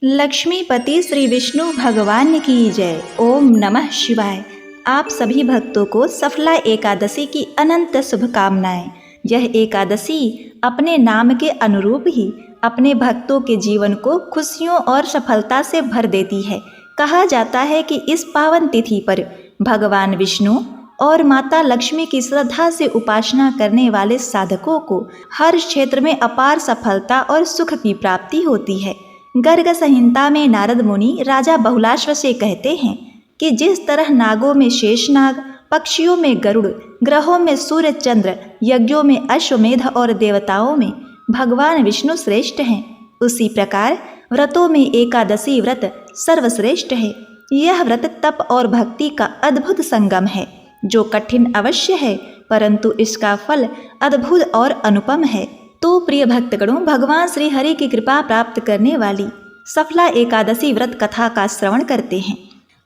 लक्ष्मीपति श्री विष्णु भगवान की जय। ओम नमः शिवाय। आप सभी भक्तों को सफला एकादशी की अनंत शुभकामनाएं। यह एकादशी अपने नाम के अनुरूप ही अपने भक्तों के जीवन को खुशियों और सफलता से भर देती है। कहा जाता है कि इस पावन तिथि पर भगवान विष्णु और माता लक्ष्मी की श्रद्धा से उपासना करने वाले साधकों को हर क्षेत्र में अपार सफलता और सुख की प्राप्ति होती है। गर्ग संहिता में नारद मुनि राजा बहुलाश्व से कहते हैं कि जिस तरह नागों में शेषनाग, पक्षियों में गरुड़, ग्रहों में सूर्य चंद्र, यज्ञों में अश्वमेध और देवताओं में भगवान विष्णु श्रेष्ठ हैं, उसी प्रकार व्रतों में एकादशी व्रत सर्वश्रेष्ठ है। यह व्रत तप और भक्ति का अद्भुत संगम है, जो कठिन अवश्य है परंतु इसका फल अद्भुत और अनुपम है। तो प्रिय भक्तगणों, भगवान श्री हरि की कृपा प्राप्त करने वाली सफला एकादशी व्रत कथा का श्रवण करते हैं।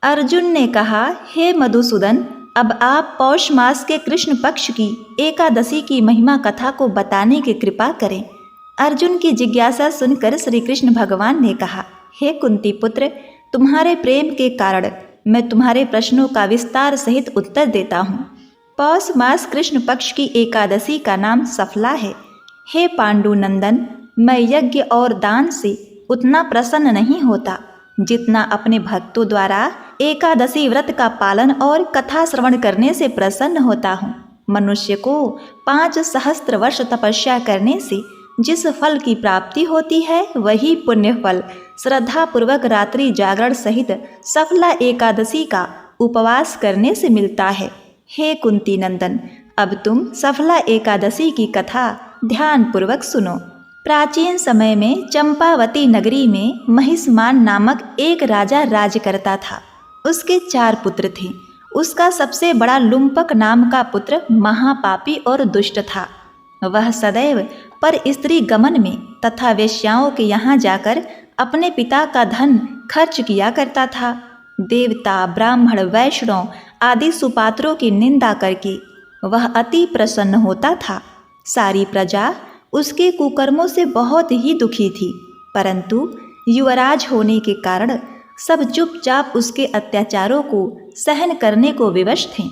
अर्जुन ने कहा, हे मधुसूदन, अब आप पौष मास के कृष्ण पक्ष की एकादशी की महिमा कथा को बताने की कृपा करें। अर्जुन की जिज्ञासा सुनकर श्री कृष्ण भगवान ने कहा, हे कुंती पुत्र, तुम्हारे प्रेम के कारण मैं तुम्हारे प्रश्नों का विस्तार सहित उत्तर देता हूँ। पौष मास कृष्ण पक्ष की एकादशी का नाम सफला है। हे पांडु नंदन, मैं यज्ञ और दान से उतना प्रसन्न नहीं होता जितना अपने भक्तों द्वारा एकादशी व्रत का पालन और कथा श्रवण करने से प्रसन्न होता हूँ। मनुष्य को 5 सहस्त्र वर्ष तपस्या करने से जिस फल की प्राप्ति होती है, वही पुण्य फल श्रद्धा पूर्वक रात्रि जागरण सहित सफला एकादशी का उपवास करने से मिलता है। हे कुंती नंदन, अब तुम सफला एकादशी की कथा ध्यान पूर्वक सुनो। प्राचीन समय में चंपावती नगरी में महिष्मान नामक एक राजा राज करता था। उसके 4 पुत्र थे। उसका सबसे बड़ा लुम्पक नाम का पुत्र महापापी और दुष्ट था। वह सदैव पर स्त्री गमन में तथा वेश्याओं के यहाँ जाकर अपने पिता का धन खर्च किया करता था। देवता, ब्राह्मण, वैष्णव आदि सुपात्रों की निंदा करके वह अति प्रसन्न होता था। सारी प्रजा उसके कुकर्मों से बहुत ही दुखी थी, परंतु युवराज होने के कारण सब चुपचाप उसके अत्याचारों को सहन करने को विवश थे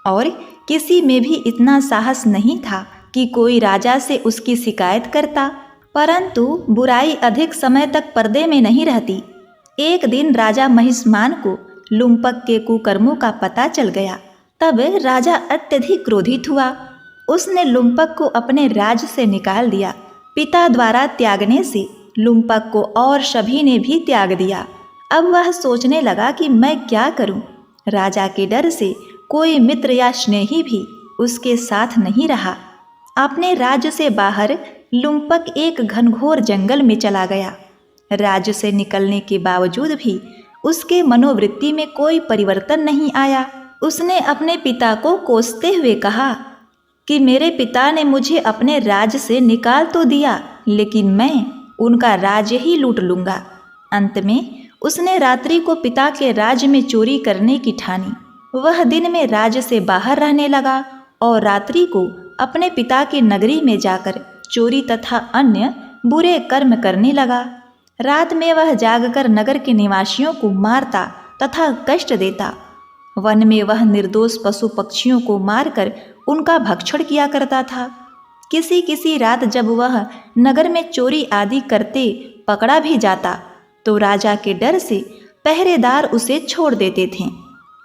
और किसी में भी इतना साहस नहीं था कि कोई राजा से उसकी शिकायत करता। परंतु बुराई अधिक समय तक पर्दे में नहीं रहती। एक दिन राजा महिष्मान को लुम्पक के कुकर्मों का पता चल गया। तब राजा अत्यधिक क्रोधित हुआ। उसने लुम्पक को अपने राज्य से निकाल दिया। पिता द्वारा त्यागने से लुम्पक को और सभी ने भी त्याग दिया। अब वह सोचने लगा कि मैं क्या करूं। राजा के डर से कोई मित्र या स्नेही भी उसके साथ नहीं रहा। अपने राज्य से बाहर लुम्पक एक घनघोर जंगल में चला गया। राज्य से निकलने के बावजूद भी उसके मनोवृत्ति में कोई परिवर्तन नहीं आया। उसने अपने पिता को कोसते हुए कहा कि मेरे पिता ने मुझे अपने राज्य से निकाल तो दिया, लेकिन मैं उनका राज्य ही लूट लूँगा। अंत में उसने रात्रि को पिता के राज्य में चोरी करने की ठानी। वह दिन में राज्य से बाहर रहने लगा और रात्रि को अपने पिता की नगरी में जाकर चोरी तथा अन्य बुरे कर्म करने लगा। रात में वह जागकर नगर के निवासियों को मारता तथा कष्ट देता। वन में वह निर्दोष पशु पक्षियों को मारकर उनका भक्षण किया करता था। किसी किसी रात जब वह नगर में चोरी आदि करते पकड़ा भी जाता तो राजा के डर से पहरेदार उसे छोड़ देते थे।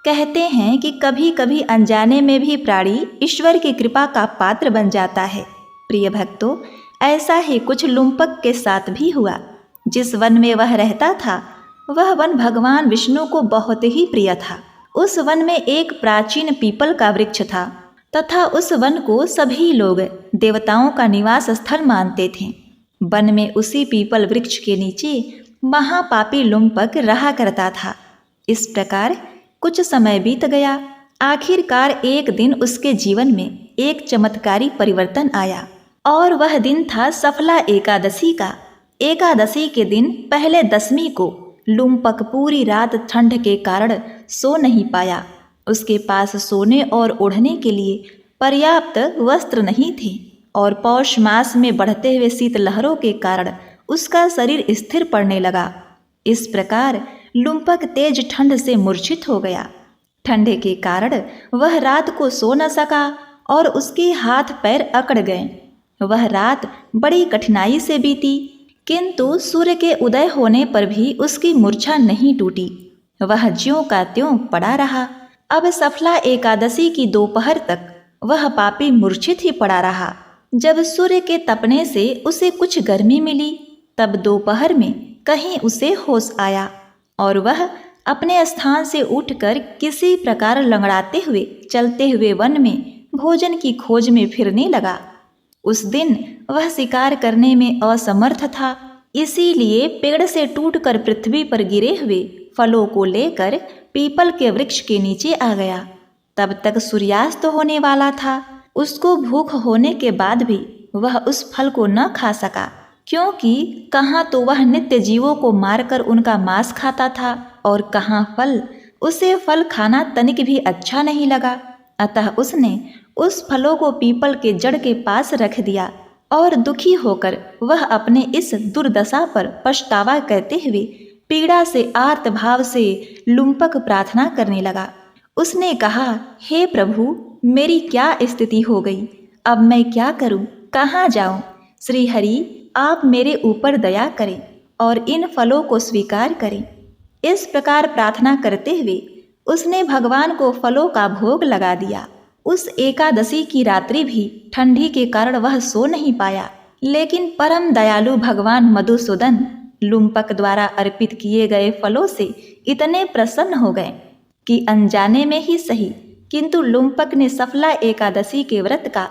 कहते हैं कि कभी कभी अनजाने में भी प्राणी ईश्वर की कृपा का पात्र बन जाता है। प्रिय भक्तों, ऐसा ही कुछ लुम्पक के साथ भी हुआ। जिस वन में वह रहता था, वह वन भगवान विष्णु को बहुत ही प्रिय था। उस वन में एक प्राचीन पीपल का वृक्ष था तथा उस वन को सभी लोग देवताओं का निवास स्थल मानते थे। वन में उसी पीपल वृक्ष के नीचे महापापी लुम्पक रहा करता था। इस प्रकार कुछ समय बीत गया। आखिरकार एक दिन उसके जीवन में एक चमत्कारी परिवर्तन आया और वह दिन था सफला एकादशी का। एकादशी के दिन पहले दशमी को लुम्पक पूरी रात ठंड के कारण सो नहीं पाया। उसके पास सोने और ओढ़ने के लिए पर्याप्त वस्त्र नहीं थे और पौष मास में बढ़ते हुए शीतलहरों के कारण उसका शरीर स्थिर पड़ने लगा। इस प्रकार लुम्पक तेज ठंड से मूर्छित हो गया। ठंडे के कारण वह रात को सो न सका और उसके हाथ पैर अकड़ गए। वह रात बड़ी कठिनाई से बीती, किंतु सूर्य के उदय होने पर भी उसकी मूर्छा नहीं टूटी। वह ज्यों का त्यों पड़ा रहा। अब सफला एकादशी की दोपहर तक वह पापी मूर्छित ही पड़ा रहा। जब सूर्य के तपने से उसे कुछ गर्मी मिली, तब दोपहर में कहीं उसे होश आया और वह अपने स्थान से उठकर किसी प्रकार लंगड़ाते हुए चलते हुए वन में भोजन की खोज में फिरने लगा। उस दिन वह शिकार करने में असमर्थ था, इसीलिए पेड़ से टूटकर पृथ्वी पर गिरे हुए फलों को लेकर पीपल के वृक्ष के नीचे आ गया। तब तक सूर्यास्त होने वाला था। उसको भूख होने के बाद भी वह उस फल को न खा सका, क्योंकि कहाँ तो वह नित्य जीवों को मारकर उनका मांस खाता था और कहाँ फल। उसे फल खाना तनिक भी अच्छा नहीं लगा। अतः उसने उस फलों को पीपल के जड़ के पास रख दिया और दुखी होकर वह अपने इस दुर्दशा पर पछतावा करते हुए पीड़ा से आर्त भाव से लुम्पक प्रार्थना करने लगा। उसने कहा, हे प्रभु, मेरी क्या स्थिति हो गई? अब मैं क्या करूं? कहाँ जाऊं? श्री हरि, आप मेरे ऊपर दया करें और इन फलों को स्वीकार करें। इस प्रकार प्रार्थना करते हुए उसने भगवान को फलों का भोग लगा दिया। उस एकादशी की रात्रि भी ठंडी के कारण वह सो नहीं पाया, लेकिन परम दयालु भगवान मधुसूदन लुम्पक द्वारा अर्पित किए गए फलों से इतने प्रसन्न हो गए कि अनजाने में ही सही, किंतु लुम्पक ने सफला एकादशी के व्रत का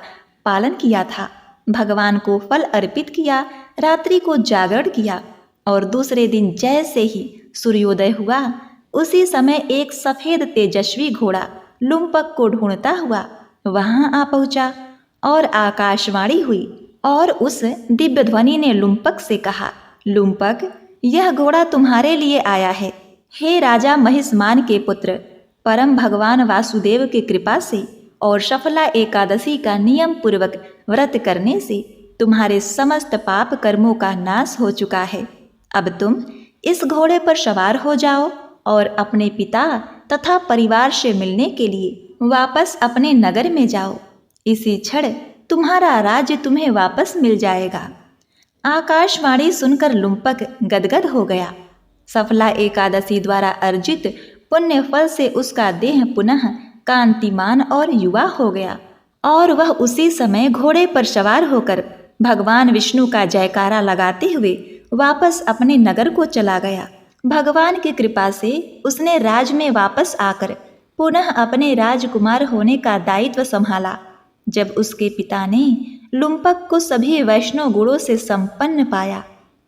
पालन किया था। भगवान को फल अर्पित किया, रात्रि को जागरण किया और दूसरे दिन जैसे ही सूर्योदय हुआ, उसी समय एक सफेद तेजस्वी घोड़ा लुम्पक को ढूंढता हुआ वहां आ पहुंचा और आकाशवाणी हुई और उस दिव्य ध्वनि ने लुम्पक से कहा, लुम्पक, यह घोड़ा तुम्हारे लिए आया है। हे राजा महिष्मान के पुत्र, परम भगवान वासुदेव की कृपा से और सफला एकादशी का नियम पूर्वक व्रत करने से तुम्हारे समस्त पाप कर्मों का नाश हो चुका है। अब तुम इस घोड़े पर सवार हो जाओ और अपने पिता तथा परिवार से मिलने के लिए वापस अपने नगर में जाओ। इसी क्षण तुम्हारा राज्य तुम्हें वापस मिल जाएगा। आकाशवाणी सुनकर लुम्पक गदगद हो गया। सफला एकादशी द्वारा अर्जित पुण्य फल से उसका देह पुनः कांतिमान और युवा हो गया और वह उसी समय घोड़े पर सवार होकर भगवान विष्णु का जयकारा लगाते हुए वापस अपने नगर को चला गया। भगवान की कृपा से उसने राज में वापस आकर पुनः अपने राजकुमार होने का दायित्व संभाला। जब उसके पिता ने लुम्पक को सभी वैष्णव गुणों से संपन्न पाया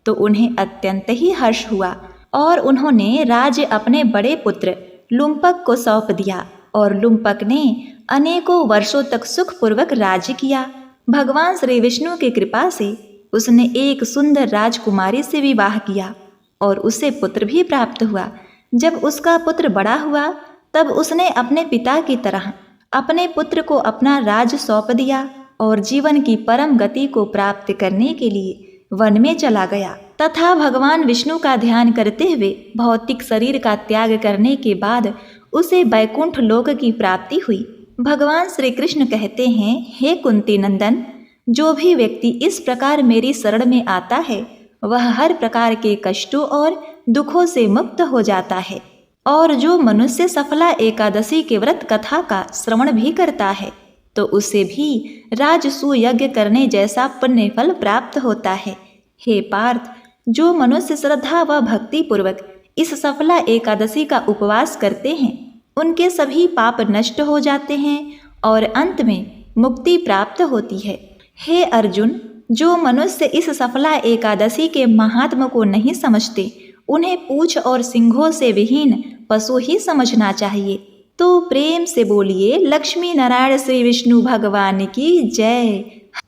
तो उन्हें अत्यंत ही हर्ष हुआ और उन्होंने राज्य अपने बड़े पुत्र लुम्पक को सौंप दिया और लुम्पक ने अनेकों वर्षों तक सुखपूर्वक राज्य किया। भगवान श्री विष्णु की कृपा से उसने एक सुंदर राजकुमारी से विवाह किया और उसे पुत्र भी प्राप्त हुआ। जब उसका पुत्र बड़ा हुआ तब उसने अपने पिता की तरह अपने पुत्र को अपना राज सौंप दिया और जीवन की परम गति को प्राप्त करने के लिए वन में चला गया तथा भगवान विष्णु का ध्यान करते हुए भौतिक शरीर का त्याग करने के बाद उसे बैकुंठ लोक की प्राप्ति हुई। भगवान श्री कृष्ण कहते हैं, हे कुंती नंदन, जो भी व्यक्ति इस प्रकार मेरी शरण में आता है वह हर प्रकार के कष्टों और दुखों से मुक्त हो जाता है और जो मनुष्य सफला एकादशी के व्रत कथा का श्रवण भी करता है तो उसे भी राजसूय यज्ञ करने जैसा पुण्य फल प्राप्त होता है। हे पार्थ, जो मनुष्य श्रद्धा व भक्ति पूर्वक इस सफला एकादशी का उपवास करते हैं उनके सभी पाप नष्ट हो जाते हैं और अंत में मुक्ति प्राप्त होती है। हे अर्जुन, जो मनुष्य इस सफला एकादशी के महात्म को नहीं समझते उन्हें पूंछ और सिंघों से विहीन पशु ही समझना चाहिए। तो प्रेम से बोलिए लक्ष्मी नारायण श्री विष्णु भगवान की जय।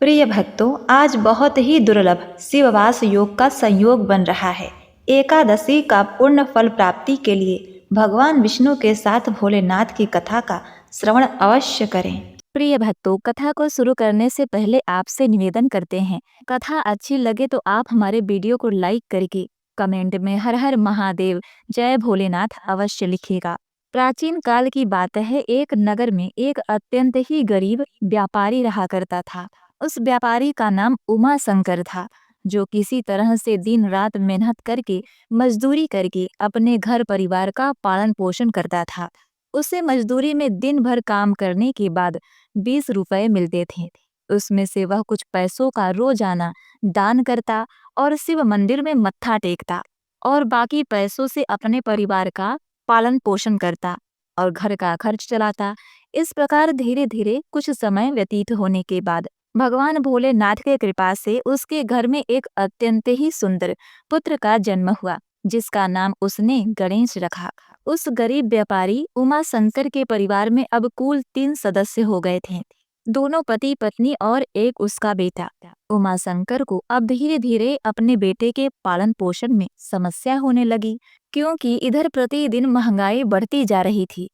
प्रिय भक्तों, आज बहुत ही दुर्लभ शिववास योग का संयोग बन रहा है। एकादशी का पूर्ण फल प्राप्ति के लिए भगवान विष्णु के साथ भोलेनाथ की कथा का श्रवण अवश्य करें। प्रिय भक्तों, कथा को शुरू करने से पहले आपसे निवेदन करते हैं, कथा अच्छी लगे तो आप हमारे वीडियो को लाइक करके कमेंट में हर हर महादेव, जय भोलेनाथ अवश्य लिखिएगा। प्राचीन काल की बात है, एक नगर में एक अत्यंत ही गरीब व्यापारी रहा करता था। उस व्यापारी का नाम उमा शंकर था, जो किसी तरह से दिन रात मेहनत करके, मजदूरी करके अपने घर परिवार का पालन पोषण करता था। उसे मजदूरी में दिन भर काम करने के बाद 20 रुपए मिलते थे। उसमें से वह कुछ पैसों का रोजाना दान करता और शिव मंदिर में मत्था टेकता, और बाकी पैसों से अपने परिवार का पालन पोषण करता और घर का खर्च चलाता। इस प्रकार धीरे धीरे कुछ समय व्यतीत होने के बाद भगवान भोलेनाथ के कृपा से उसके घर में एक अत्यंत ही सुंदर पुत्र का जन्म हुआ, जिसका नाम उसने गणेश रखा। उस गरीब व्यापारी उमा शंकर के परिवार में अब कुल 3 सदस्य हो गए थे, दोनों पति पत्नी और एक उसका बेटा। उमा शंकर को अब धीरे धीरे अपने बेटे के पालन पोषण में समस्या होने लगी, क्योंकि इधर प्रतिदिन महंगाई बढ़ती जा रही थी।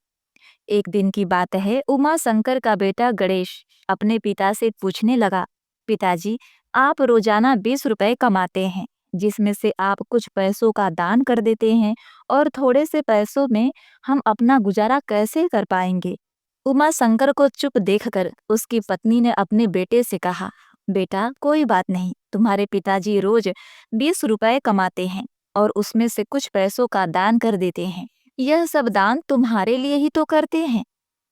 एक दिन की बात है, उमा शंकर का बेटा गणेश अपने पिता से पूछने लगा, पिताजी, आप रोजाना 20 रुपए कमाते हैं, जिसमें से आप कुछ पैसों का दान कर देते हैं, और थोड़े से पैसों में हम अपना गुजारा कैसे कर पाएंगे। उमा शंकर को चुप देखकर उसकी पत्नी ने अपने बेटे से कहा, बेटा कोई बात नहीं, तुम्हारे पिताजी रोज 20 रुपए कमाते हैं और उसमें से कुछ पैसों का दान कर देते हैं। यह सब दान तुम्हारे लिए ही तो करते हैं,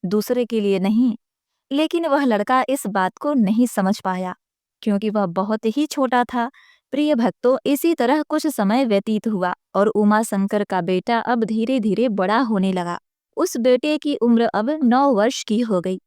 दूसरे के लिए नहीं। लेकिन वह लड़का इस बात को नहीं समझ पाया, क्योंकि वह बहुत ही छोटा था। प्रिय भक्तों, इसी तरह कुछ समय व्यतीत हुआ और उमा शंकर का बेटा अब धीरे धीरे बड़ा होने लगा। उस बेटे की उम्र अब 9 वर्ष की हो गई।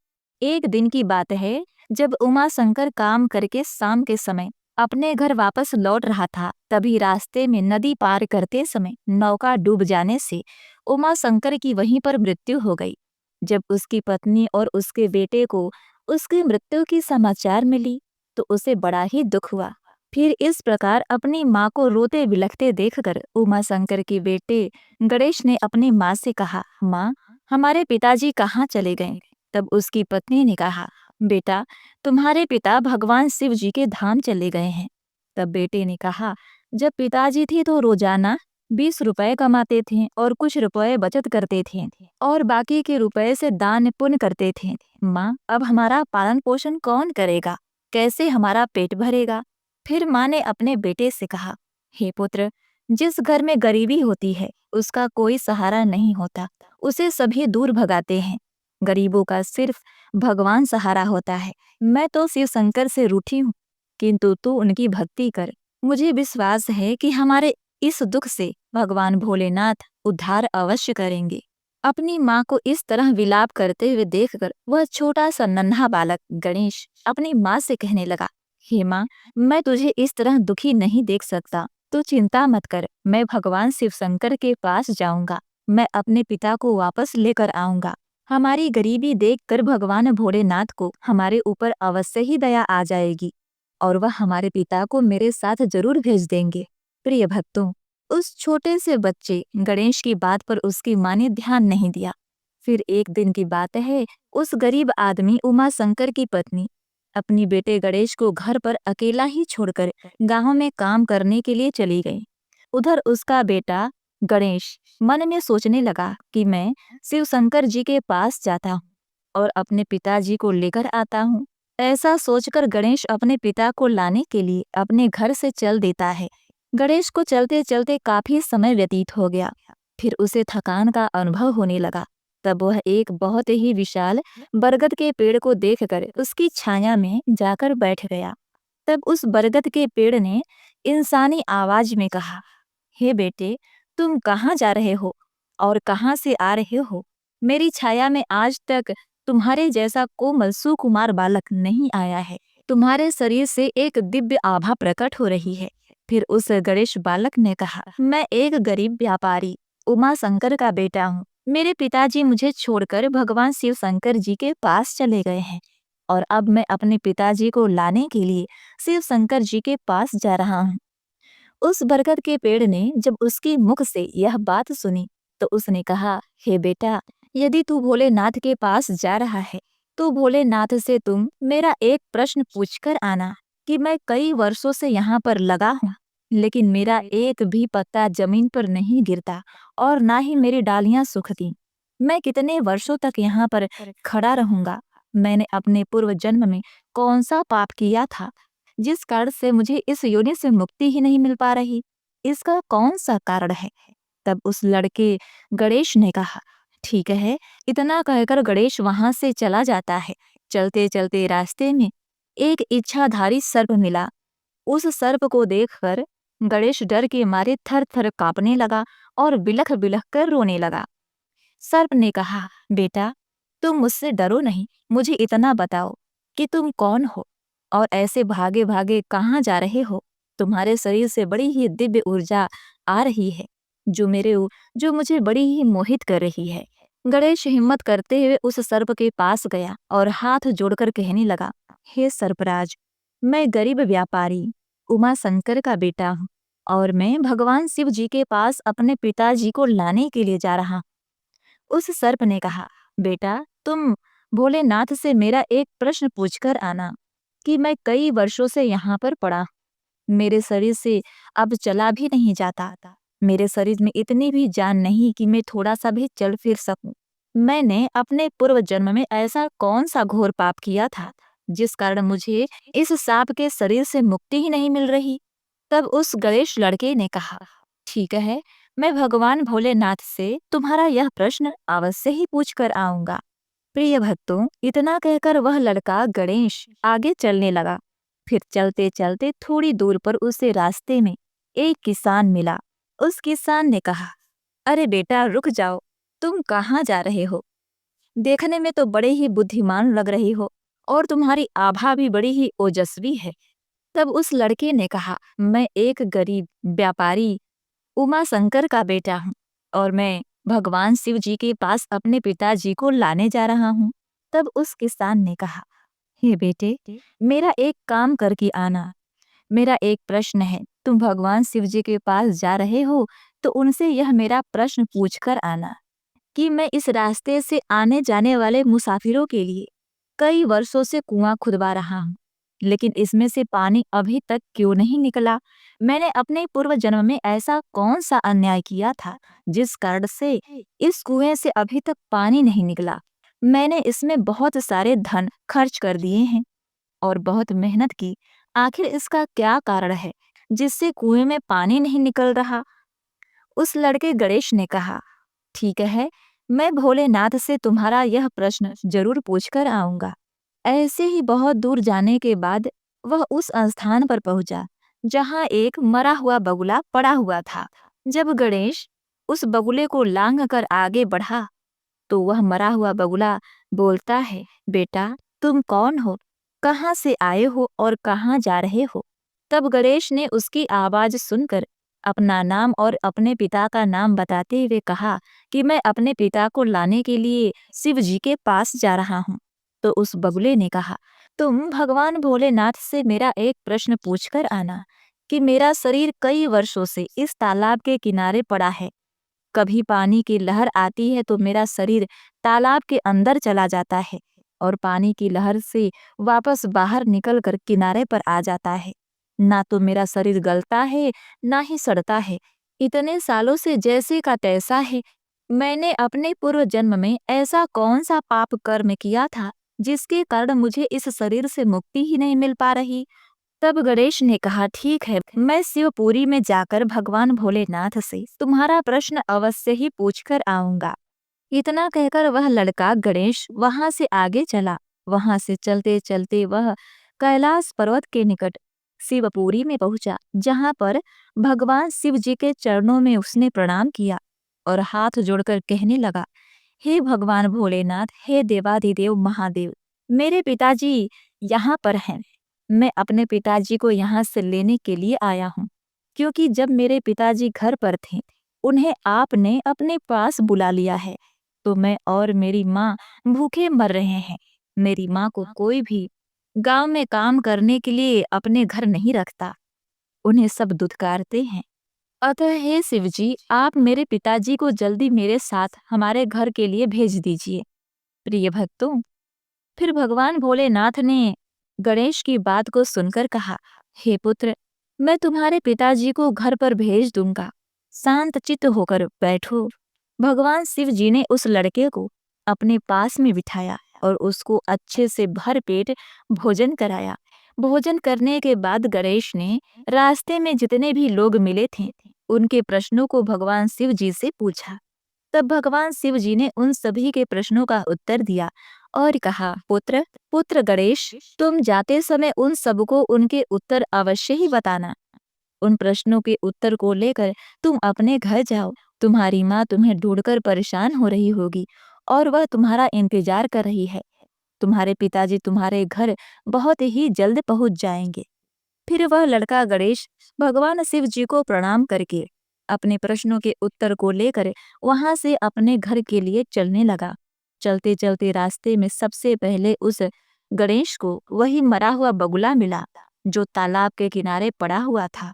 एक दिन की बात है, जब उमा शंकर काम करके शाम के समय अपने घर वापस लौट रहा था, तभी रास्ते में नदी पार करते समय नौका डूब जाने से उमा शंकर की वहीं पर मृत्यु हो गई। जब उसकी पत्नी और उसके बेटे को उसकी मृत्यु की समाचार मिली तो उसे बड़ा ही दुख हुआ। फिर इस प्रकार अपनी माँ को रोते बिलखते देखकर उमा शंकर के बेटे गणेश ने अपनी माँ से कहा, माँ, हमारे पिताजी कहाँ चले गए। तब उसकी पत्नी ने कहा, बेटा, तुम्हारे पिता भगवान शिव जी के धाम चले गए हैं। तब बेटे ने कहा, जब पिताजी थे तो रोजाना 20 रुपए कमाते थे और कुछ रुपए बचत करते थे और बाकी के रुपए से दान पुण्य करते थे। माँ, अब हमारा पालन पोषण कौन करेगा, कैसे हमारा पेट भरेगा। फिर माँ ने अपने बेटे से कहा, हे पुत्र, जिस घर में गरीबी होती है उसका कोई सहारा नहीं होता, उसे सभी दूर भगाते हैं। गरीबों का सिर्फ भगवान सहारा होता है। मैं तो शिव शंकर से रूठी हूँ, किंतु तू उनकी भक्ति कर। मुझे विश्वास है कि हमारे इस दुख से भगवान भोलेनाथ उद्धार अवश्य करेंगे। अपनी माँ को इस तरह विलाप करते हुए देखकर वह छोटा सा नन्हा बालक गणेश अपनी माँ से कहने लगा, हे माँ, मैं तुझे इस तरह दुखी नहीं देख सकता। तू चिंता मत कर, मैं भगवान शिव शंकर के पास जाऊंगा। मैं अपने पिता को वापस लेकर आऊंगा। हमारी गरीबी देखकर भगवान भोलेनाथ को हमारे ऊपर अवश्य ही दया आ जाएगी और वह हमारे पिता को मेरे साथ जरूर भेज देंगे। प्रिय भक्तों, उस छोटे से बच्चे गणेश की बात पर उसकी माँ ने ध्यान नहीं दिया। फिर एक दिन की बात है, उस गरीब आदमी उमा शंकर की पत्नी अपनी बेटे गणेश को घर पर अकेला ही छोड़कर गांव में काम करने के लिए चली गई। उधर उसका बेटा गणेश मन में सोचने लगा कि मैं शिव शंकर जी के पास जाता हूँ और अपने पिताजी को लेकर आता हूँ। ऐसा सोचकर गणेश अपने पिता को लाने के लिए अपने घर से चल देता है। गणेश को चलते चलते काफी समय व्यतीत हो गया। फिर उसे थकान का अनुभव होने लगा। तब वह एक बहुत ही विशाल बरगद के पेड़ को देखकर उसकी छाया में जाकर बैठ गया। तब उस बरगद के पेड़ ने इंसानी आवाज में कहा, हे बेटे, तुम कहाँ जा रहे हो और कहाँ से आ रहे हो? मेरी छाया में आज तक तुम्हारे जैसा कोमल सुकुमार बालक नहीं आया है। तुम्हारे शरीर से एक दिव्य आभा प्रकट हो रही है। फिर उस गणेश बालक ने कहा, मैं एक गरीब व्यापारी उमा शंकर का बेटा हूँ। मेरे पिताजी मुझे छोड़कर भगवान शिव शंकर जी के पास चले गए हैं और अब मैं अपने पिताजी को लाने के लिए शिव शंकर जी के पास जा रहा हूँ। उस बरगद के पेड़ ने जब उसकी मुख से यह बात सुनी तो उसने कहा, हे बेटा, यदि तू भोलेनाथ के पास जा रहा है तो भोलेनाथ से तुम मेरा एक प्रश्न पूछकर आना कि मैं कई वर्षों से यहाँ पर लगा हूँ लेकिन मेरा एक भी पत्ता जमीन पर नहीं गिरता और ना ही मेरी डालियां सूखती। मैं कितने वर्षों तक यहाँ पर खड़ा रहूंगा? मैंने अपने पूर्व जन्म में कौन सा पाप किया था जिस कारण से मुझे इस योनि से मुक्ति ही नहीं मिल पा रही? इसका कौन सा कारण है? तब उस लड़के गणेश ने कहा, ठीक है। इतना कहकर गणेश वहां से चला जाता है। चलते चलते रास्ते में एक इच्छाधारी सर्प मिला। उस सर्प को देखकर गणेश डर के मारे थर थर कांपने लगा और बिलख बिलख कर रोने लगा। सर्प ने कहा, बेटा, तुम मुझसे डरो नहीं, मुझे इतना बताओ कि तुम कौन हो और ऐसे भागे भागे कहाँ जा रहे हो? तुम्हारे शरीर से बड़ी ही दिव्य ऊर्जा आ रही है जो मुझे बड़ी ही मोहित कर रही है। गणेश हिम्मत करते हुए उस सर्प के पास गया और हाथ जोड़कर कहने लगा, हे सर्पराज, मैं गरीब व्यापारी उमा शंकर का बेटा हूँ और मैं भगवान शिव जी के पास अपने पिताजी को लाने के लिए जा रहा हूँ। उस सर्प ने कहा, बेटा, तुम भोलेनाथ से मेरा एक प्रश्न पूछकर आना कि मैं कई वर्षों से यहाँ पर पड़ा हूँ। मेरे शरीर से अब चला भी नहीं जाता। मेरे शरीर में इतनी भी जान नहीं कि मैं थोड़ा सा भी चल फिर सकूं। मैंने अपने पूर्व जन्म में ऐसा कौन सा घोर पाप किया था जिस कारण मुझे इस सांप के शरीर से मुक्ति ही नहीं मिल रही? तब उस गणेश लड़के ने कहा, ठीक है, मैं भगवान भोलेनाथ से तुम्हारा यह प्रश्न अवश्य ही पूछ कर आऊंगा। प्रिय भक्तों, इतना कहकर वह लड़का गणेश आगे चलने लगा। फिर चलते चलते थोड़ी दूर पर उसे रास्ते में एक किसान मिला। उस किसान ने कहा, अरे बेटा, रुक जाओ, तुम कहाँ जा रहे हो? देखने में तो बड़े ही बुद्धिमान लग रही हो और तुम्हारी आभा भी बड़ी ही ओजस्वी है। तब उस लड़के ने कहा, मैं एक गरीब व्यापारी उमा शंकर का बेटा हूँ और मैं भगवान शिव जी के पास अपने पिताजी को लाने जा रहा हूँ। तब उस किसान ने कहा, हे बेटे, मेरा एक काम करके आना। मेरा एक प्रश्न है, तुम भगवान शिव जी के पास जा रहे हो तो उनसे यह मेरा प्रश्न पूछकर आना कि मैं इस रास्ते से आने जाने वाले मुसाफिरों के लिए कई वर्षों से कुआं खुदवा रहा हूँ, लेकिन इसमें से पानी अभी तक क्यों नहीं निकला? मैंने अपने पूर्व जन्म में ऐसा कौन सा अन्याय किया था जिस कारण से इस कुएं से अभी तक पानी नहीं निकला? मैंने इसमें बहुत सारे धन खर्च कर दिए हैं और बहुत मेहनत की। आखिर इसका क्या कारण है जिससे कुएं में पानी नहीं निकल रहा? उस लड़के गणेश ने कहा, ठीक है, मैं भोलेनाथ से तुम्हारा यह प्रश्न जरूर पूछकर आऊंगा। ऐसे ही बहुत दूर जाने के बाद वह उस स्थान पर पहुंचा जहां एक मरा हुआ बगुला पड़ा हुआ था। जब गणेश उस बगुले को लांघ कर आगे बढ़ा तो वह मरा हुआ बगुला बोलता है, बेटा, तुम कौन हो? कहाँ से आए हो और कहाँ जा रहे हो? तब गणेश ने उसकी आवाज सुनकर अपना नाम और अपने पिता का नाम बताते हुए कहा कि मैं अपने पिता को लाने के लिए शिव जी के पास जा रहा हूँ। तो उस बगुले ने कहा, तुम भगवान भोलेनाथ से मेरा एक प्रश्न पूछकर आना कि मेरा शरीर कई वर्षों से इस तालाब के किनारे पड़ा है। कभी पानी की लहर आती है तो मेरा शरीर तालाब के अंदर चला जाता है और पानी की लहर से वापस बाहर निकल कर किनारे पर आ जाता है। ना तो मेरा शरीर गलता है, ना ही सड़ता है। इतने सालों से जैसे का तैसा है। मैंने अपने पूर्व जन्म में ऐसा कौन सा पाप कर्म किया था जिसके कारण मुझे इस शरीर से मुक्ति ही नहीं मिल पा रही? तब गणेश ने कहा, ठीक है, मैं शिवपुरी में जाकर भगवान भोलेनाथ से तुम्हारा प्रश्न अवश्य ही पूछकर आऊंगा। इतना कहकर वह लड़का गणेश वहां से आगे चला। वहां से चलते चलते वह कैलाश पर्वत के निकट शिवपुरी में पहुंचा, जहां पर भगवान शिव जी के चरणों में उसने प्रणाम किया और हाथ जोड़कर कहने लगा, हे भगवान भोलेनाथ, हे देवाधिदेव महादेव, मेरे पिताजी यहाँ पर हैं। मैं अपने पिताजी को यहाँ से लेने के लिए आया हूँ, क्योंकि जब मेरे पिताजी घर पर थे उन्हें आपने अपने पास बुला लिया है, तो मैं और मेरी माँ भूखे मर रहे हैं। मेरी माँ को कोई भी गांव में काम करने के लिए अपने घर नहीं रखता, उन्हें सब दुत्कारते हैं। अतः हे शिव जी, आप मेरे पिताजी को जल्दी मेरे साथ हमारे घर के लिए भेज दीजिए। प्रिय भक्तों, फिर भगवान भोलेनाथ ने गणेश की बात को सुनकर कहा, हे पुत्र, मैं तुम्हारे पिताजी को घर पर भेज दूंगा। शांत चित्त होकर बैठो। भगवान शिव जी ने उस लड़के को अपने पास में बिठाया और उसको अच्छे से भर पेट भोजन कराया। भोजन करने के बाद गणेश ने रास्ते में जितने भी लोग मिले थे उनके प्रश्नों को भगवान शिव जी से पूछा। तब भगवान शिव जी ने उन सभी के प्रश्नों का उत्तर दिया और कहा, पुत्र पुत्र गणेश, तुम जाते समय उन सबको उनके उत्तर अवश्य ही बताना। उन प्रश्नों के उत्तर को लेकर तुम अपने घर जाओ। तुम्हारी माँ तुम्हें ढूंढकर परेशान हो रही होगी और वह तुम्हारा इंतजार कर रही है। तुम्हारे पिताजी तुम्हारे घर बहुत ही जल्द पहुंच जाएंगे। फिर वह लड़का गणेश भगवान शिव जी को प्रणाम करके अपने प्रश्नों के उत्तर को लेकर वहां से अपने घर के लिए चलने लगा। चलते चलते रास्ते में सबसे पहले उस गणेश को वही मरा हुआ बगुला मिला जो तालाब के किनारे पड़ा हुआ था।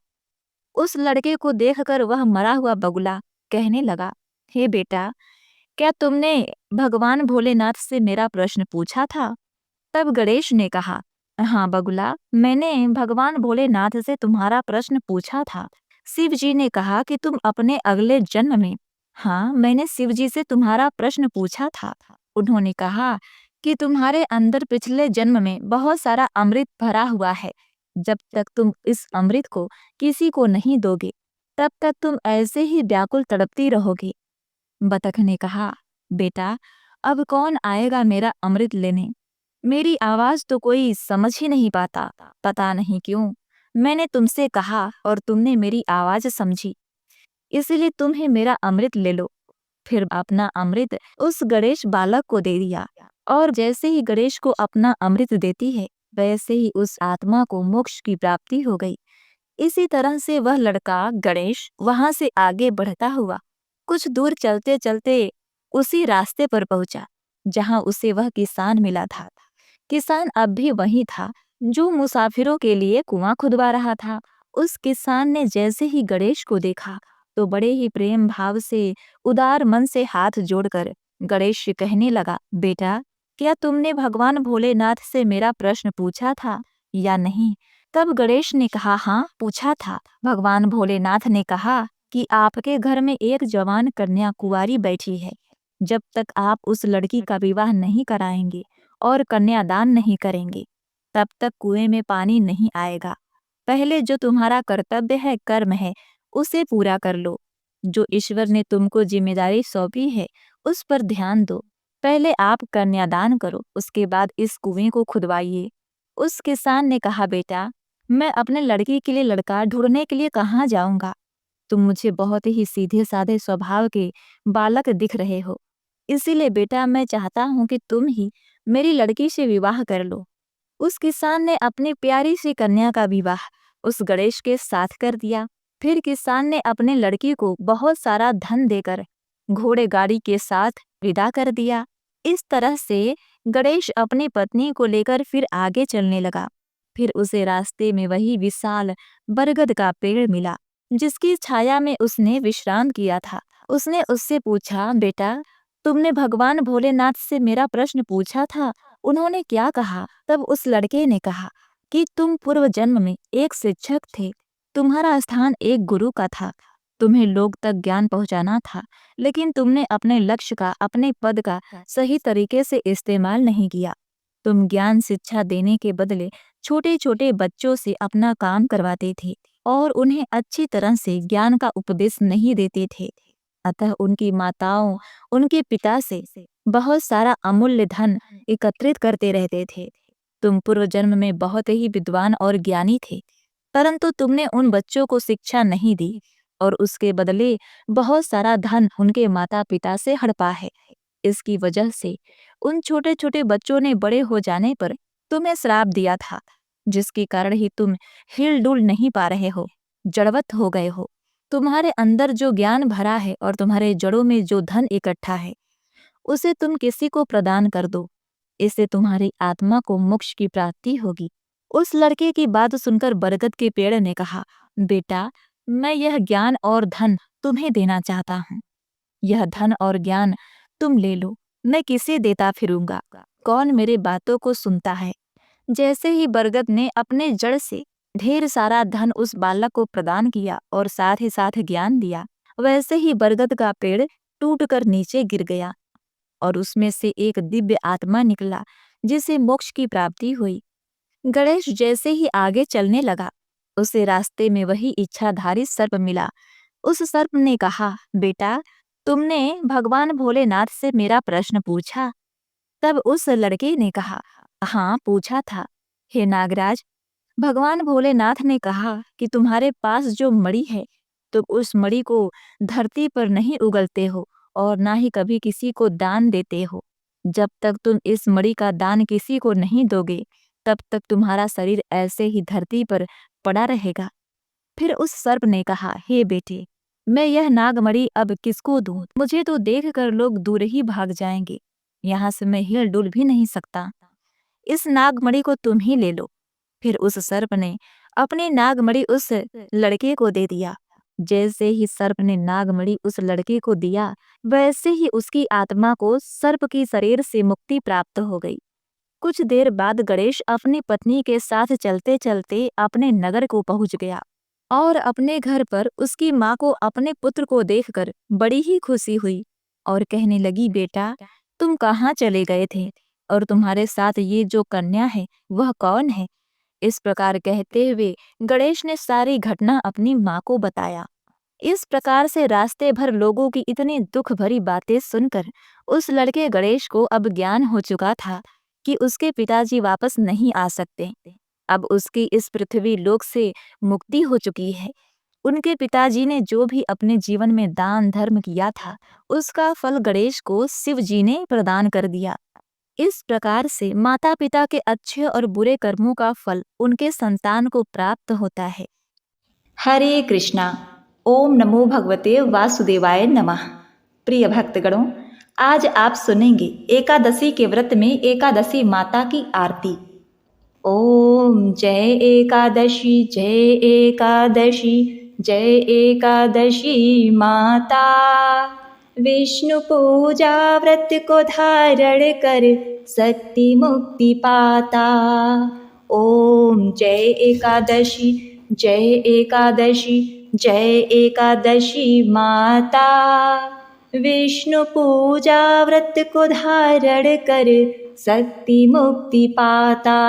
उस लड़के को देखकर वह मरा हुआ बगुला कहने लगा, हे बेटा, क्या तुमने भगवान भोलेनाथ से मेरा प्रश्न पूछा था? तब गणेश ने कहा, हाँ बगुला, मैंने भगवान भोलेनाथ से तुम्हारा प्रश्न पूछा था। शिव जी ने कहा कि तुम अपने अगले जन्म में। हाँ, मैंने शिव जी से तुम्हारा प्रश्न पूछा था। उन्होंने कहा कि तुम्हारे अंदर पिछले जन्म में बहुत सारा अमृत भरा हुआ है। जब तक तुम इस अमृत को किसी को नहीं दोगे तब तक तुम ऐसे ही व्याकुल तड़पती रहोगी। बतख ने कहा, बेटा, अब कौन आएगा मेरा अमृत लेने? मेरी आवाज तो कोई समझ ही नहीं पाता। पता नहीं क्यों मैंने तुमसे कहा और तुमने मेरी आवाज समझी, इसलिए तुम ही मेरा अमृत ले लो। फिर अपना अमृत उस गणेश बालक को दे दिया और जैसे ही गणेश को अपना अमृत देती है वैसे ही उस आत्मा को मोक्ष की प्राप्ति हो गई। इसी तरह से वह लड़का गणेश वहां से आगे बढ़ता हुआ कुछ दूर चलते चलते उसी रास्ते पर पहुंचा जहां उसे वह किसान मिला था। किसान अब भी वही था जो मुसाफिरों के लिए कुआं खुदवा रहा था। उस किसान ने जैसे ही गणेश को देखा तो बड़े ही प्रेम भाव से उदार मन से हाथ जोड़कर गणेश से कहने लगा, बेटा, क्या तुमने भगवान भोलेनाथ से मेरा प्रश्न पूछा था या नहीं? तब गणेश ने कहा, हाँ पूछा था। भगवान भोलेनाथ ने कहा कि आपके घर में एक जवान कन्या कुंवारी बैठी है। जब तक आप उस लड़की का विवाह नहीं कराएंगे और कन्यादान नहीं करेंगे तब तक कुएं में पानी नहीं आएगा। पहले जो तुम्हारा कर्तव्य है, कर्म है, उसे पूरा कर लो। जो ईश्वर ने तुमको जिम्मेदारी सौंपी है उस पर ध्यान दो। पहले आप कन्यादान करो, उसके बाद इस कुएं को खुदवाइए। उस किसान ने कहा, बेटा, मैं अपने लड़की के लिए लड़का ढूंढने के लिए कहाँ जाऊंगा? तुम मुझे बहुत ही सीधे साधे स्वभाव के बालक दिख रहे हो, इसीलिए बेटा मैं चाहता हूँ कि तुम ही मेरी लड़की से विवाह कर लो। उस किसान ने अपनी प्यारी सी कन्या का विवाह उस गणेश के साथ कर दिया। फिर किसान ने अपने लड़की को बहुत सारा धन देकर घोड़े गाड़ी के साथ विदा कर दिया। इस तरह से गणेश अपनी पत्नी को लेकर फिर आगे चलने लगा। फिर उसे रास्ते में वही विशाल बरगद का पेड़ मिला जिसकी छाया में उसने विश्राम किया था। उसने उससे पूछा, बेटा, तुमने भगवान भोलेनाथ से मेरा प्रश्न पूछा था, उन्होंने क्या कहा? तब उस लड़के ने कहा कि तुम पूर्व जन्म में एक शिक्षक थे। तुम्हारा स्थान एक गुरु का था। तुम्हें लोग तक ज्ञान पहुंचाना था, लेकिन तुमने अपने लक्ष्य का, अपने पद का सही तरीके से इस्तेमाल नहीं किया। तुम ज्ञान शिक्षा देने के बदले छोटे छोटे बच्चों से अपना काम करवाते थे और उन्हें अच्छी तरह से ज्ञान का उपदेश नहीं देते थे। अतः उनकी माताओं, उनके पिता से बहुत सारा अमूल्य धन एकत्रित करते रहते थे। तुम पूर्व जन्म में बहुत ही विद्वान और ज्ञानी थे, परंतु तुमने उन बच्चों को शिक्षा नहीं दी और उसके बदले बहुत सारा धन उनके माता पिता से हड़पा है। इसकी वजह से उन छोटे छोटे बच्चों ने बड़े हो जाने पर तुम्हें श्राप दिया था, जिसके कारण ही तुम हिल डुल नहीं पा रहे हो, जड़वत हो गए हो। तुम्हारे अंदर जो ज्ञान भरा है और तुम्हारे जड़ों में जो धन इकट्ठा है उसे तुम किसी को प्रदान कर दो। इससे तुम्हारी आत्मा को मोक्ष की प्राप्ति होगी। उस लड़के की बात सुनकर बरगद के पेड़ ने कहा, बेटा, मैं यह ज्ञान और धन तुम्हें देना चाहता हूँ। यह धन और ज्ञान तुम ले लो, मैं किसे देता फिरूंगा? कौन मेरे बातों को सुनता है? जैसे ही बरगद ने अपने जड़ से ढेर सारा धन उस बालक को प्रदान किया और साथ ही साथ ज्ञान दिया। वैसे ही बरगद का पेड़ टूटकर नीचे गिर गया और उसमें से एक दिव्य आत्मा निकला जिसे मोक्ष की प्राप्ति हुई। गणेश जैसे ही आगे चलने लगा, उसे रास्ते में वही इच्छाधारी सर्प मिला। उस सर्प ने कहा, बेटा, तुमने भगवान भोलेनाथ से मेरा प्रश्न पूछा? तब उस लड़के ने कहा, हाँ, पूछा था। हे नागराज, भगवान भोलेनाथ ने कहा कि तुम्हारे पास जो मणि है, तुम उस मणि को धरती पर नहीं उगलते हो और ना ही कभी किसी को दान देते हो। जब तक तुम इस मणि का दान किसी को नहीं दोगे, तब तक तुम्हारा शरीर ऐसे ही धरती पर पड़ा रहेगा। फिर उस सर्प ने कहा, हे बेटे, मैं यह नागमणि अब किसको दूं? मुझे तो देखकर लोग दूर ही भाग जाएंगे। यहाँ से मैं हिल डुल भी नहीं सकता। इस नागमणि को तुम ही ले लो। फिर उस सर्प ने अपनी नागमणि उस लड़के को दे दिया। जैसे ही सर्प ने नागमणि उस लड़के को दिया, वैसे ही उसकी आत्मा को सर्प की शरीर से मुक्ति प्राप्त हो गई। कुछ देर बाद गणेश अपनी पत्नी के साथ चलते चलते अपने नगर को पहुंच गया और अपने घर पर उसकी माँ को अपने पुत्र को देखकर बड़ी ही खुशी हुई और कहने लगी, बेटा, तुम कहाँ चले गए थे और तुम्हारे साथ ये जो कन्या है वह कौन है? इस प्रकार कहते हुए गणेश ने सारी घटना अपनी माँ को बताया। इस प्रकार से रास्ते भर लोगों की इतनी दुख भरी बातें सुनकर उस लड़के गणेश को अब ज्ञान हो चुका था कि उसके पिताजी वापस नहीं आ सकते। अब उसकी इस पृथ्वी लोक से मुक्ति हो चुकी है। उनके पिताजी ने जो भी अपने जीवन में दान धर्म किया था, उसका फल गणेश को शिव जी ने प्रदान कर दिया। इस प्रकार से माता पिता के अच्छे और बुरे कर्मों का फल उनके संतान को प्राप्त होता है। हरे कृष्णा। ओम नमो भगवते वासुदेवाय नमः। प्रिय भक्तगणों, आज आप सुनेंगे एकादशी के व्रत में एकादशी माता की आरती। ओम जय एकादशी, जय एकादशी, जय एकादशी माता। विष्णु पूजा व्रत को धारण कर शक्ति मुक्ति पाता। ओम जय एकादशी, जय एकादशी, जय एकादशी माता। विष्णु पूजा व्रत को धारण कर शक्ति मुक्ति पाता।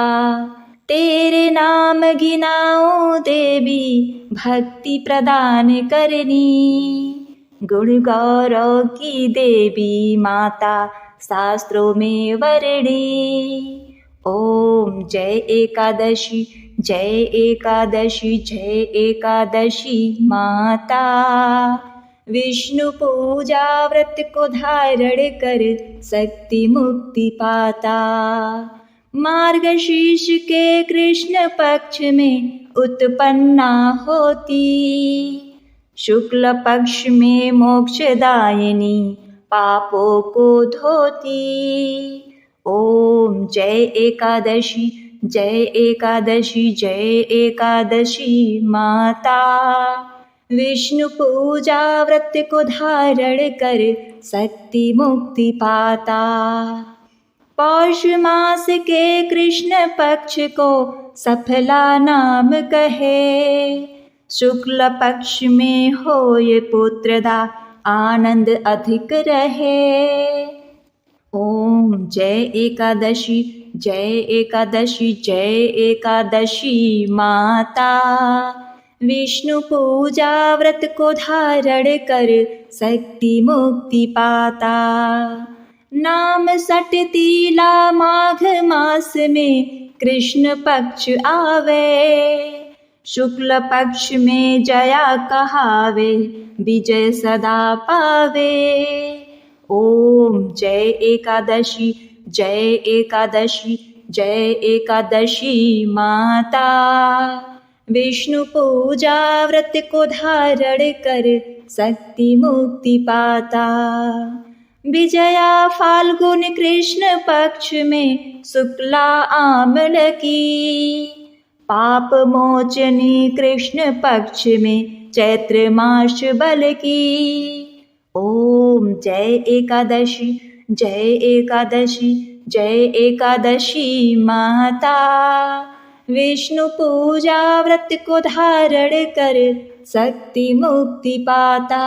तेरे नाम गिनाऊं देवी, भक्ति प्रदान करनी। गुण गौरव की देवी माता, शास्त्रों में वर्णी। ओम जय एकादशी, जय एकादशी, जय एकादशी माता। विष्णु पूजा व्रत को धारण कर शक्ति मुक्ति पाता। मार्गशीर्ष के कृष्ण पक्ष में उत्पन्ना होती। शुक्ल पक्ष में मोक्षदायिनी, पापों को धोती। ओम जय एकादशी, जय एकादशी, जय एकादशी माता। विष्णु पूजा व्रत को धारण कर शक्ति मुक्ति पाता। पौष मास के कृष्ण पक्ष को सफला नाम कहे। शुक्ल पक्ष में हो ये पुत्रदा, आनंद अधिक रहे। ओम जय एकादशी, जय एकादशी, जय एकादशी माता। विष्णु पूजा व्रत को धारण कर शक्ति मुक्ति पाता। नाम सटतीला माघ मास में कृष्ण पक्ष आवे। शुक्ल पक्ष में जया कहावे, विजय सदा पावे। ओम जय एकादशी, जय एकादशी, जय एकादशी माता। विष्णु पूजा व्रत को धारण कर शक्ति मुक्ति पाता। विजया फाल्गुन कृष्ण पक्ष में शुक्ला आमल की। पाप मोचनी कृष्ण पक्ष में चैत्र मास बल की। ओम जय एकादशी, जय एकादशी, जय एकादशी माता। विष्णु पूजा व्रत को धारण कर शक्ति मुक्ति पाता।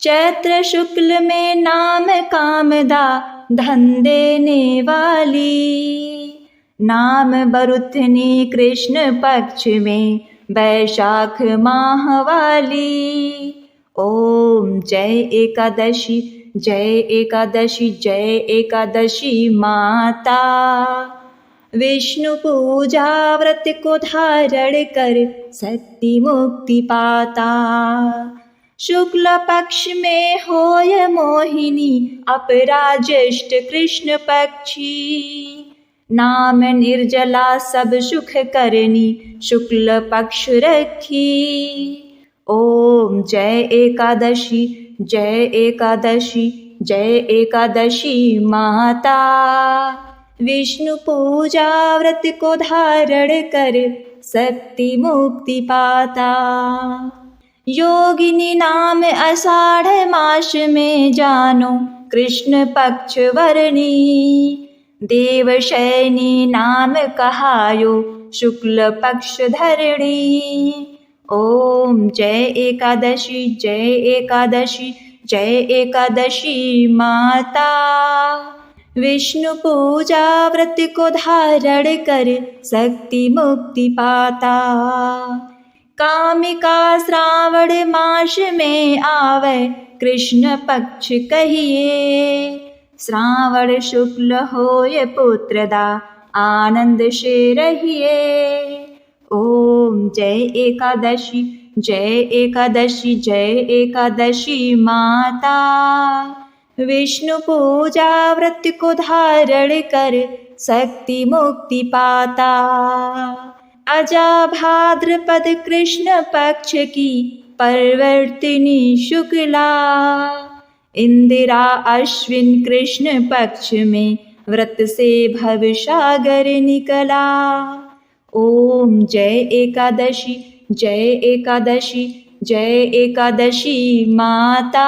चैत्र शुक्ल में नाम कामदा धन देने वाली, नाम बरुथनी कृष्ण पक्ष में वैशाख माह वाली। ओम जय एकादशी जय एकादशी जय एकादशी माता। विष्णु पूजा व्रत को धारण कर शक्ति मुक्ति पाता। शुक्ल पक्ष में होय मोहिनी अपराज्येष्ठ कृष्ण पक्षी, नाम निर्जला सब सुख करनी शुक्ल पक्ष रखी। ओम जय एकादशी जय एकादशी जय एकादशी माता। विष्णु पूजा व्रत को धारण कर शक्ति मुक्ति पाता। योगिनी नाम आषाढ़ मास में जानो कृष्ण पक्ष वर्णी, देवशयनी नाम कहायो शुक्ल पक्ष धरणी। ओम जय एकादशी जय एकादशी जय एकादशी माता। विष्णु पूजा व्रत को धारण कर शक्ति मुक्ति पाता। कामिका श्रावण मास में आवे कृष्ण पक्ष कहिए, श्रावण शुक्ल होय पुत्रदा आनंद से रहिए। ओम जय एकादशी जय एकादशी जय एकादशी माता। विष्णु पूजा व्रत को धारण कर शक्ति मुक्ति पाता। अजा भाद्रपद कृष्ण पक्ष की परिवर्तिनी शुक्ला, इंदिरा अश्विन कृष्ण पक्ष में व्रत से भवसागर निकला। ओम जय एकादशी जय एकादशी जय एकादशी माता।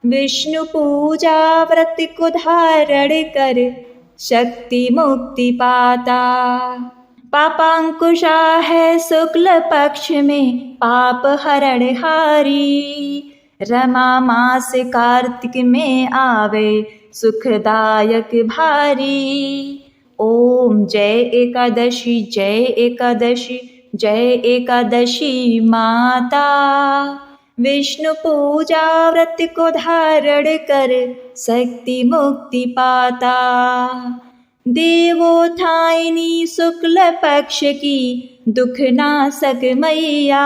विष्णु पूजा व्रत को धारण कर शक्ति मुक्ति पाता। पापांकुशा है शुक्ल पक्ष में पाप हरण हारी, रमा मास कार्तिक में आवे सुखदायक भारी। ओम जय एकादशी जय एकादशी जय एकादशी माता। विष्णु पूजा व्रत को धारण कर शक्ति मुक्ति पाता। देवोत्थायिनी शुक्ल पक्ष की दुख नाशक मैया,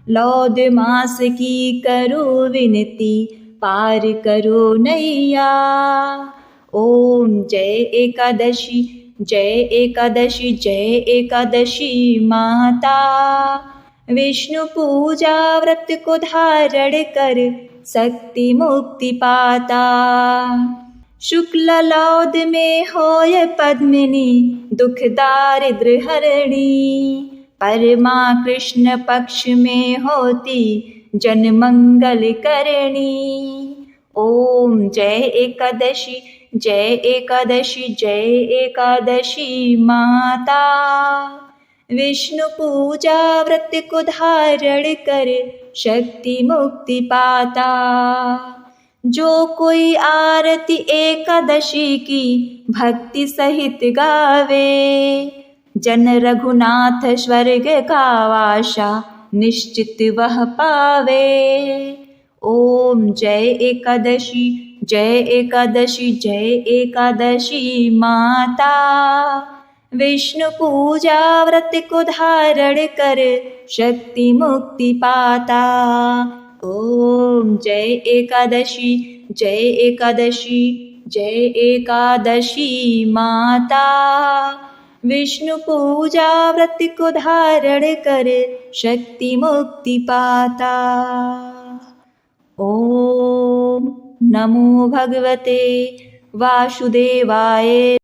लौद मास की करो विनती पार करो नैया। ओम जय एकादशी जय एकादशी जय एकादशी माता। विष्णु पूजा व्रत को धारण कर शक्ति मुक्ति पाता। शुक्ल लौद में होय पद्मिनी दुख दारिद्र हरणी, परमा कृष्ण पक्ष में होती जन मंगल करणी। ओम जय एकादशी जय एकादशी जय एकादशी माता। विष्णु पूजा व्रत को धारण कर शक्ति मुक्ति पाता। जो कोई आरती एकादशी की भक्ति सहित गावे, जन रघुनाथ स्वर्ग का वासा निश्चित वह पावे। ओम जय एकादशी जय एकादशी जय एकादशी माता। विष्णु पूजा व्रत को धारण कर शक्ति मुक्ति पाता। ओम जय एकादशी जय एकादशी जय एकादशी माता। विष्णु पूजा व्रत को धारण कर शक्ति मुक्ति पाता। ओम नमो भगवते वासुदेवाय।